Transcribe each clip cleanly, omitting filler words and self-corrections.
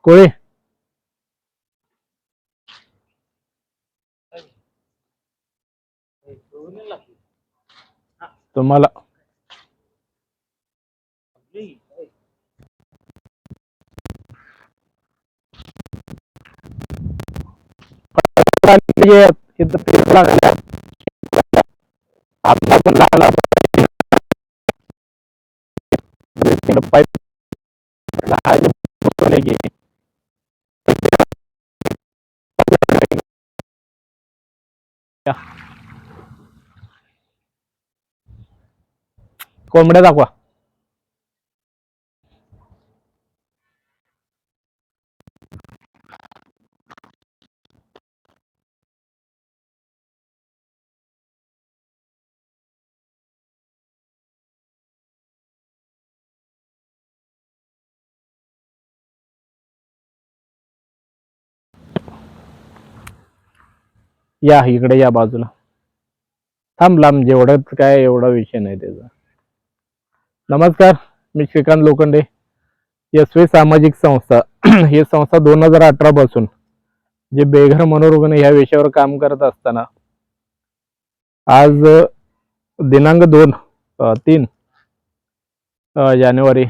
कोळी तुम्हाला इथं पेरू लागला आपला पण लागला पाईप कोंबड्या दाखवा. या इकडे या बाजूला थांब लांब जेवढं काय एवढा विषय नाही त्याचा. नमस्कार, मी श्रीकांत लोखंडे, यशस्वी सामाजिक संस्था ही संस्था 2018 पासून जे बेघर मनोरुग्ण या विषयावर काम करत असताना आज दिनांक 3 जानेवारी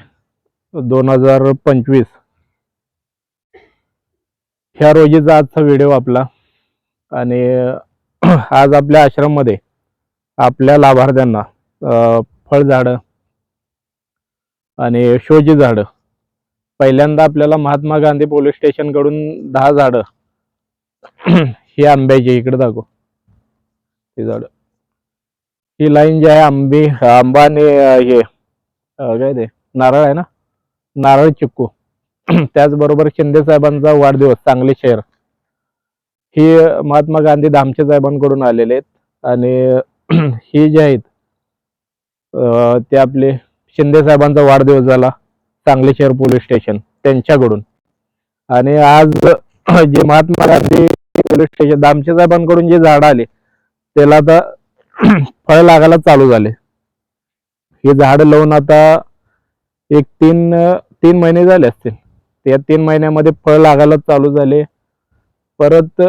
2025 ह्या रोजीचा आजचा व्हिडिओ आपला. आणि आज आपल्या आश्रममध्ये आपल्या लाभार्थ्यांना फळझाडं आणि शोची झाडं पहिल्यांदा आपल्याला महात्मा गांधी पोलीस स्टेशन कडून 10 झाडं ही आंब्याची इकडे दाखव ही झाडं ही लाईन जी आहे आंबा आणि हे काय ते नारळ आहे ना, नारळ चिक्कू त्याचबरोबर शिंदे साहेबांचा वाढदिवस सांगली शहर ही महात्मा गांधी धामचे साहेबांकडून आलेले आहेत. आणि ही जे आहेत ते आपले शिंदे साहेबांचा वाढदिवस झाला सांगली शहर पोलीस स्टेशन त्यांच्याकडून. आणि आज जे महात्मा गांधी पोलीस स्टेशन दामचे साहेबांकडून जे झाड आले त्याला आता फळ लागायला चालू झाले. हे झाड लावून आता एक तीन महिने झाले असतील. त्या 3 महिन्यामध्ये फळ लागायला चालू झाले. परत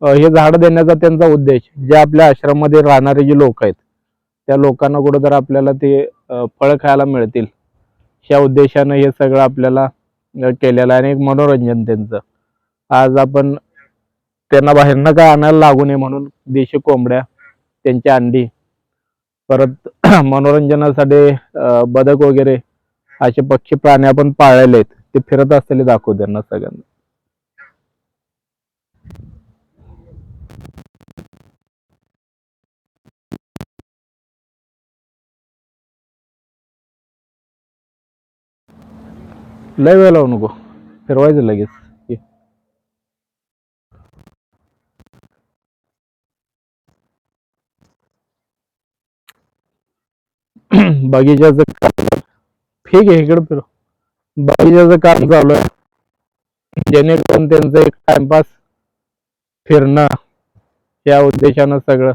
हे झाड देण्याचा त्यांचा उद्देश जे आपल्या आश्रमामध्ये राहणारे जे लोक आहेत त्या लोकांना कुठेतरी आपल्याला ते फळ खायला मिळतील ह्या उद्देशानं हे सगळं आपल्याला केलेलं आहे. आणि एक मनोरंजन त्यांचं आज आपण त्यांना बाहेरनं काय आणायला लागू नये म्हणून देशी कोंबड्या त्यांची अंडी परत मनोरंजनासाठी बदक वगैरे असे पक्षी प्राणी आपण पाळलेले आहेत ते फिरत असलेले दाखवू त्यांना सगळ्यांना. लय वेळ लावू नको, फिरवायचं लगेच. बगीच्याचं ठीक आहे इकडे फिरू. बगीच्याचं काम चालू आहे जेणेकरून त्यांचं एक टाइमपास फिरणं या उद्देशानं सगळं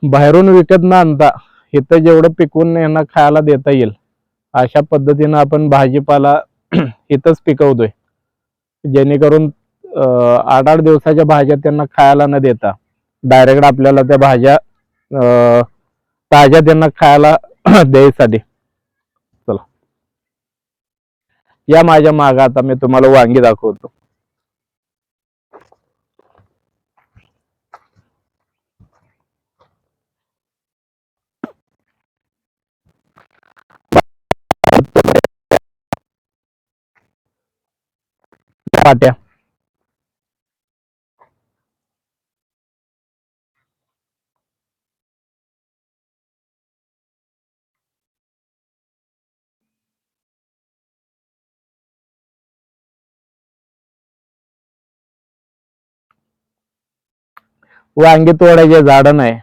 बाहेरून विकत न आणता इथं जेवढं पिकवून यांना खायला देता येईल अशा पद्धतीनं आपण भाजीपाला इथंच पिकवतोय. जेणेकरून 8-8 दिवसाच्या भाज्या त्यांना खायला न देता डायरेक्ट आपल्याला त्या भाज्या ताज्या त्यांना खायला द्यायसाठी. चला या माझ्या मागं, आता मी तुम्हाला वांगी दाखवतो. पाट्या वांगी तोडायचे झाड नाही.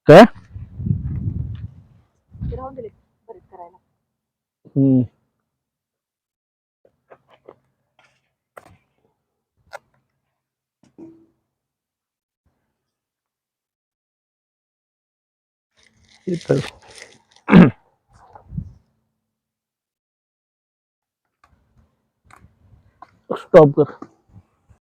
काय राहून दिले बरेच करायला. हम्म. इथं स्टॉप कर.